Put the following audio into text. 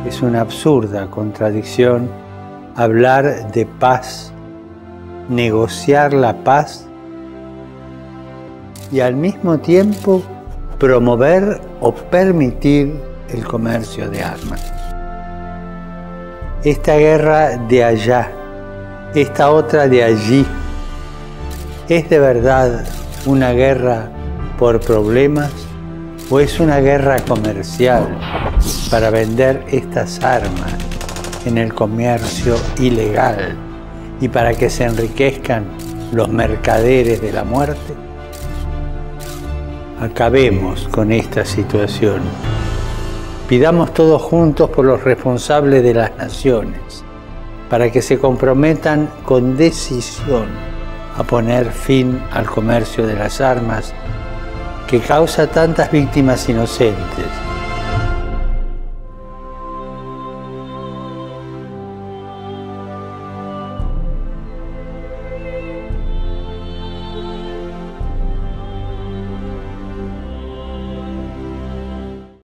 Es una absurda contradicción hablar de paz, negociar la paz y al mismo tiempo promover o permitir el comercio de armas. Esta guerra de allá, esta otra de allí, ¿es de verdad una guerra por problemas o es una guerra comercial para vender estas armas en el comercio ilegal y para que se enriquezcan los mercaderes de la muerte? Acabemos con esta situación. Pidamos todos juntos por los responsables de las naciones, para que se comprometan con decisión a poner fin al comercio de las armas que causa tantas víctimas inocentes